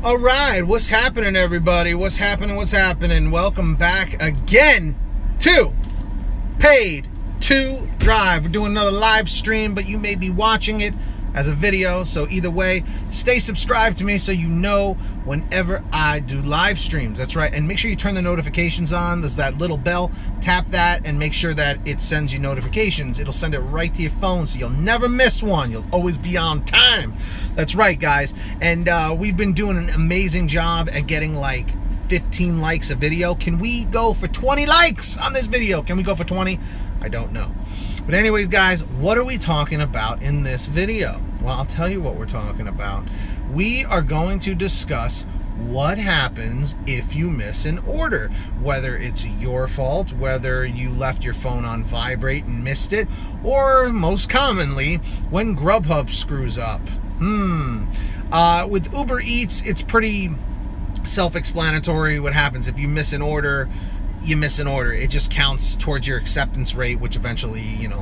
All right, what's happening, everybody? What's happening? Welcome back again to Paid to Drive. We're doing another live stream, but you may be watching it as a video, so either way, stay subscribed to me so you know whenever I do live streams. That's right, and make sure you turn the notifications on. There's that little bell. Tap that and make sure that it sends you notifications. It'll send it right to your phone, so you'll never miss one. You'll always be on time. That's right, guys. And we've been doing an amazing job at getting like 15 likes a video. Can we go for 20 likes on this video? Can we go for 20? I don't know. But anyways, guys, what are we talking about in this video? Well, I'll tell you what we're talking about. We are going to discuss what happens if you miss an order, whether it's your fault, whether you left your phone on vibrate and missed it, or most commonly, when GrubHub screws up. With Uber Eats, it's pretty self-explanatory what happens. If you miss an order, you miss an order. It just counts towards your acceptance rate, which eventually,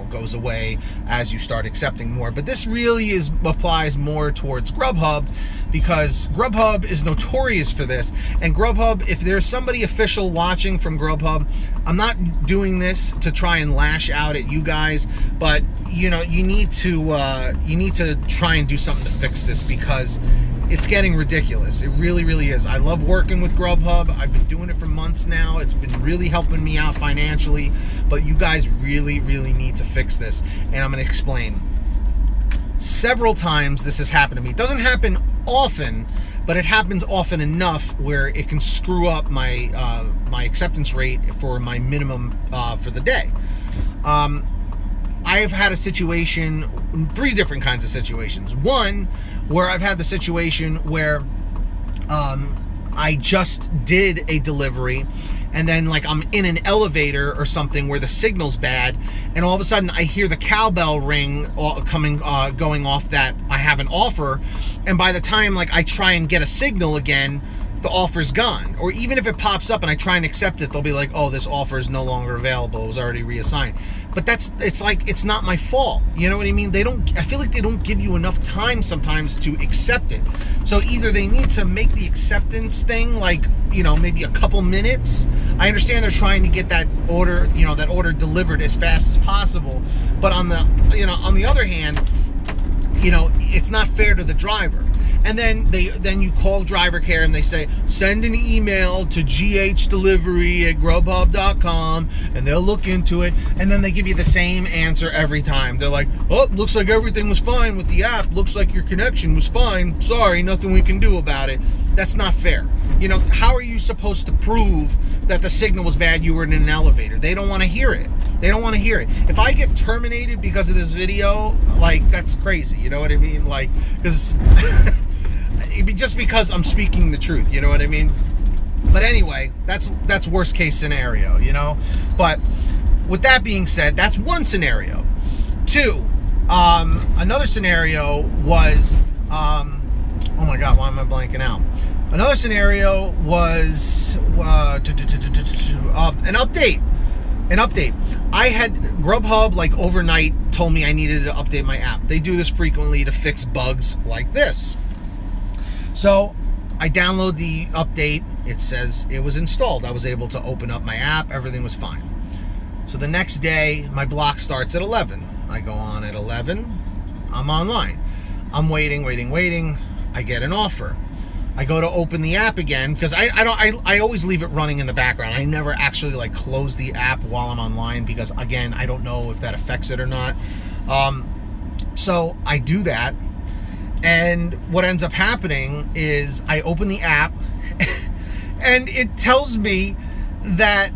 goes away as you start accepting more. But this really applies more towards GrubHub, because GrubHub is notorious for this. And GrubHub, if there's somebody official watching from GrubHub, I'm not doing this to try and lash out at you guys, but you need to try and do something to fix this, because it's getting ridiculous. It really, really is. I love working with GrubHub. I've been doing it for months now. It's been really helping me out financially, but you guys really, really need to fix this, and I'm going to explain. Several times this has happened to me. It doesn't happen often, but it happens often enough where it can screw up my my acceptance rate for my minimum for the day. I've had a situation, 3 different kinds of situations. One, where I've had the situation where I just did a delivery, and then like I'm in an elevator or something where the signal's bad, and all of a sudden I hear the cowbell ring going off that I have an offer, and by the time like I try and get a signal again, the offer's gone. Or even if it pops up and I try and accept it, they'll be like, oh, this offer is no longer available, it was already reassigned. But it's not my fault. You know what I mean? I feel like they don't give you enough time sometimes to accept it. So either they need to make the acceptance thing like, maybe a couple minutes. I understand they're trying to get that order, that order delivered as fast as possible. But on the other hand, it's not fair to the driver. And then you call driver care and they say, send an email to ghdelivery@grubhub.com and they'll look into it. And then they give you the same answer every time. They're like, oh, looks like everything was fine with the app. Looks like your connection was fine. Sorry, nothing we can do about it. That's not fair. How are you supposed to prove that the signal was bad? You were in an elevator. They don't want to hear it. They don't want to hear it. If I get terminated because of this video, like, that's crazy. You know what I mean? Like, because just because I'm speaking the truth, you know what I mean? But anyway, that's worst case scenario, But with that being said, that's one scenario. 2, another scenario was, oh my God, why am I blanking out? Another scenario was an update. I had GrubHub like overnight told me I needed to update my app. They do this frequently to fix bugs like this. So I download the update. It says it was installed. I was able to open up my app. Everything was fine. So the next day, my block starts at 11. I go on at 11. I'm online. I'm waiting. I get an offer. I go to open the app again, because I always leave it running in the background. I never actually like close the app while I'm online, because again, I don't know if that affects it or not. So I do that, and what ends up happening is I open the app and it tells me that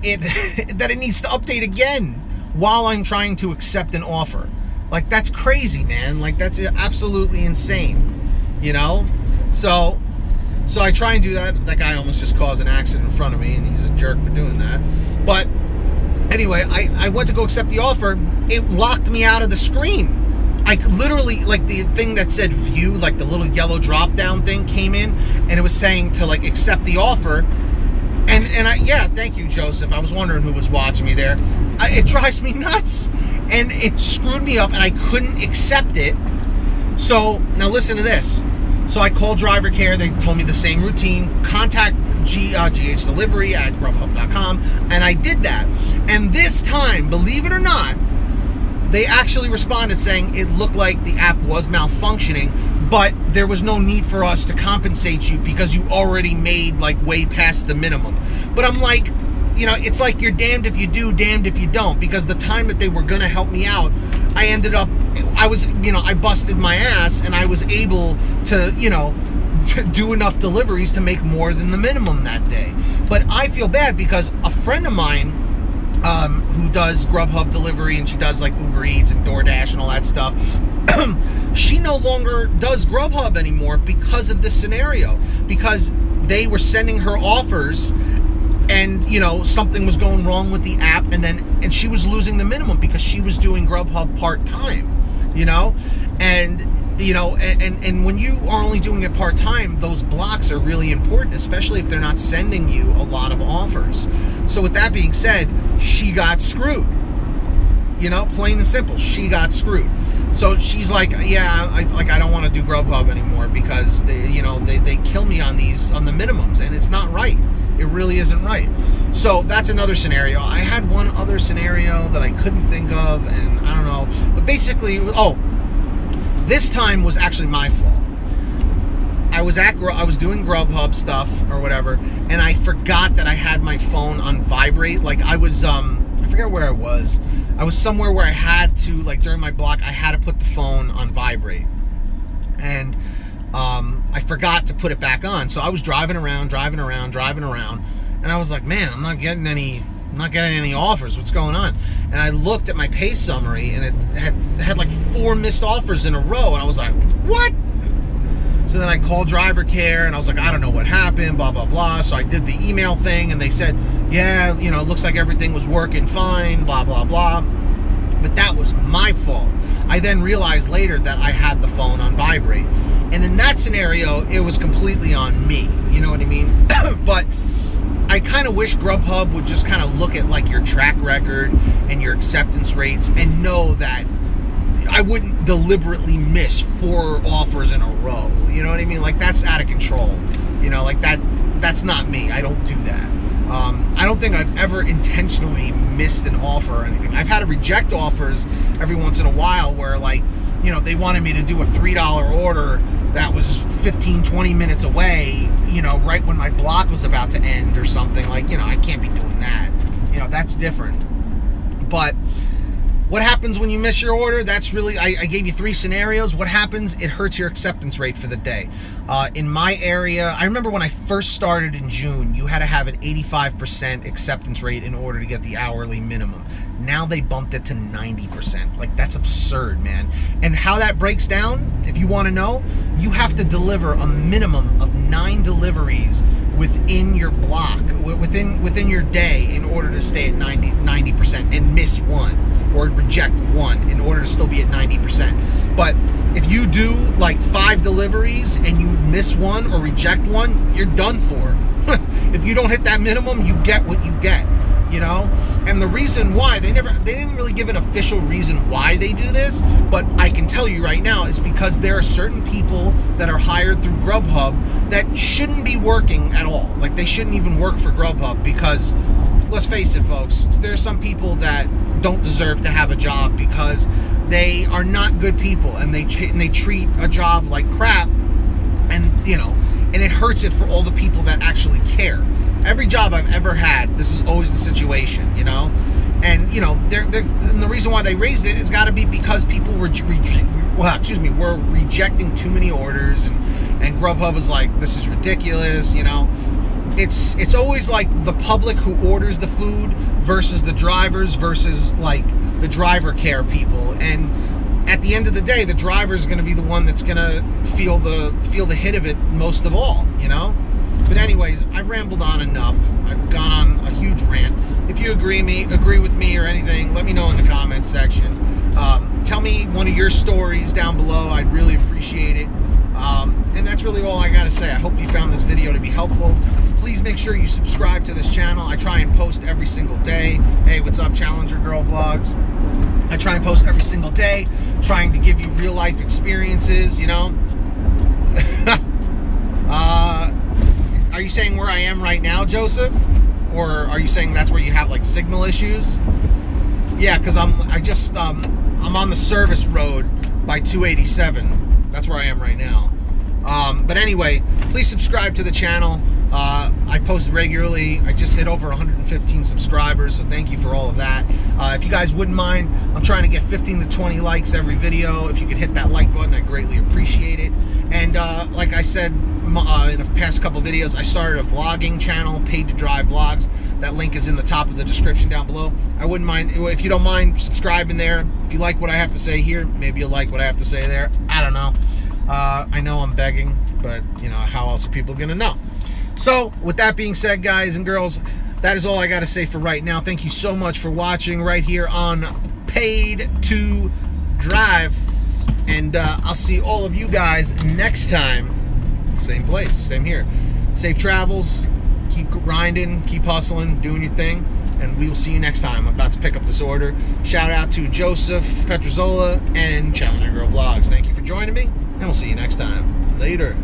it needs to update again while I'm trying to accept an offer. Like, that's crazy, man. Like, that's absolutely insane, So I try and do that. That guy almost just caused an accident in front of me, and he's a jerk for doing that. But anyway, I went to go accept the offer. It locked me out of the screen. I literally, like, the thing that said view, like the little yellow drop down thing came in, and it was saying to like accept the offer. And yeah, thank you, Joseph. I was wondering who was watching me there. It drives me nuts, and it screwed me up, and I couldn't accept it. So now listen to this. So I called driver care. They told me the same routine. Contact GH Delivery at grubhub.com. And I did that. And this time, believe it or not, they actually responded saying it looked like the app was malfunctioning, but there was no need for us to compensate you because you already made like way past the minimum. But I'm like, you know, it's like you're damned if you do, damned if you don't, because the time that they were going to help me out, I busted my ass and I was able to, you know, do enough deliveries to make more than the minimum that day. But I feel bad because a friend of mine who does GrubHub delivery, and she does like Uber Eats and DoorDash and all that stuff, she no longer does GrubHub anymore because of this scenario, because they were sending her offers and, you know, something was going wrong with the app, and she was losing the minimum because she was doing GrubHub part-time, you know, and you know, and when you are only doing it part-time, those blocks are really important, especially if they're not sending you a lot of offers. So with that being said, she got screwed, you know, plain and simple, she got screwed. So she's like, yeah, I don't want to do GrubHub anymore because they kill me on the minimums, and it's not right. It really isn't right. So that's another scenario. I had one other scenario that I couldn't think of, and I don't know. But basically, this time was actually my fault. I was doing GrubHub stuff or whatever, and I forgot that I had my phone on vibrate. Like I was, I forget where I was. I was somewhere where I had to, like during my block, I had to put the phone on vibrate. And I forgot to put it back on. So I was driving around, and I was like, man, I'm not getting any offers. What's going on? And I looked at my pay summary, and it had like 4 missed offers in a row, and I was like, what? So then I called driver care, and I was like, I don't know what happened, blah, blah, blah. So I did the email thing, and they said, yeah, you know, it looks like everything was working fine, blah, blah, blah. But that was my fault. I then realized later that I had the phone on vibrate. And in that scenario, it was completely on me. You know what I mean? But I kind of wish GrubHub would just kind of look at like your track record and your acceptance rates and know that I wouldn't deliberately miss 4 offers in a row. You know what I mean? Like that's out of control. You know, like that's not me. I don't do that. I don't think I've ever intentionally missed an offer or anything. I've had to reject offers every once in a while where, like, you know, they wanted me to do a $3 order that was 15, 20 minutes away, you know, right when my block was about to end or something. Like, you know, I can't be doing that. You know, that's different. But what happens when you miss your order? That's really, I gave you 3 scenarios. What happens? It hurts your acceptance rate for the day. In my area, I remember when I first started in June, you had to have an 85% acceptance rate in order to get the hourly minimum. Now they bumped it to 90%. Like, that's absurd, man. And how that breaks down, if you want to know, you have to deliver a minimum of 9 deliveries within your block, within your day, in order to stay at 90% and miss 1. Or reject 1 in order to still be at 90%. But if you do like 5 deliveries and you miss 1 or reject 1, you're done for. If you don't hit that minimum, you get what you get, you know? And the reason why, they didn't really give an official reason why they do this, but I can tell you right now, is because there are certain people that are hired through GrubHub that shouldn't be working at all. Like, they shouldn't even work for GrubHub because, let's face it, folks, there's some people that don't deserve to have a job because they are not good people, and they treat a job like crap, and you know, and it hurts it for all the people that actually care. Every job I've ever had, this is always the situation, you know, and you know, and the reason why they raised it has got to be because people were rejecting too many orders, and GrubHub was like, this is ridiculous, you know. It's always like the public who orders the food versus the drivers versus like the driver care people, and at the end of the day, the driver is going to be the one that's going to feel the hit of it most of all, you know. But anyways, I've rambled on enough. I've gone on a huge rant. If you agree with me or anything, let me know in the comments section. Tell me one of your stories down below. I'd really appreciate it. And that's really all I gotta say. I hope you found this video to be helpful. Please make sure you subscribe to this channel. I try and post every single day. Hey, what's up, Challenger Girl Vlogs? I try and post every single day, trying to give you real life experiences, you know. you saying where I am right now, Joseph? Or are you saying that's where you have like signal issues? Yeah, because I'm on the service road by 287. That's where I am right now. But anyway, please subscribe to the channel. I post regularly. I just hit over 115 subscribers, so thank you for all of that. If you guys wouldn't mind, I'm trying to get 15 to 20 likes every video. If you could hit that like button, I greatly appreciate it. And like I said in the past couple videos, I started a vlogging channel, Paid to Drive Vlogs. That link is in the top of the description down below. I wouldn't mind, if you don't mind, subscribing there. If you like what I have to say here, maybe you'll like what I have to say there. I don't know. I know I'm begging, but you know, how else are people gonna know? So with that being said, guys and girls, that is all I gotta say for right now. Thank you so much for watching right here on Paid to Drive, and I'll see all of you guys next time. Same place, same here. Safe travels, keep grinding, keep hustling, doing your thing, and we will see you next time. I'm about to pick up this order. Shout out to Joseph Petrozola and Challenger Girl Vlogs. Thank you for joining me, and we'll see you next time. Later.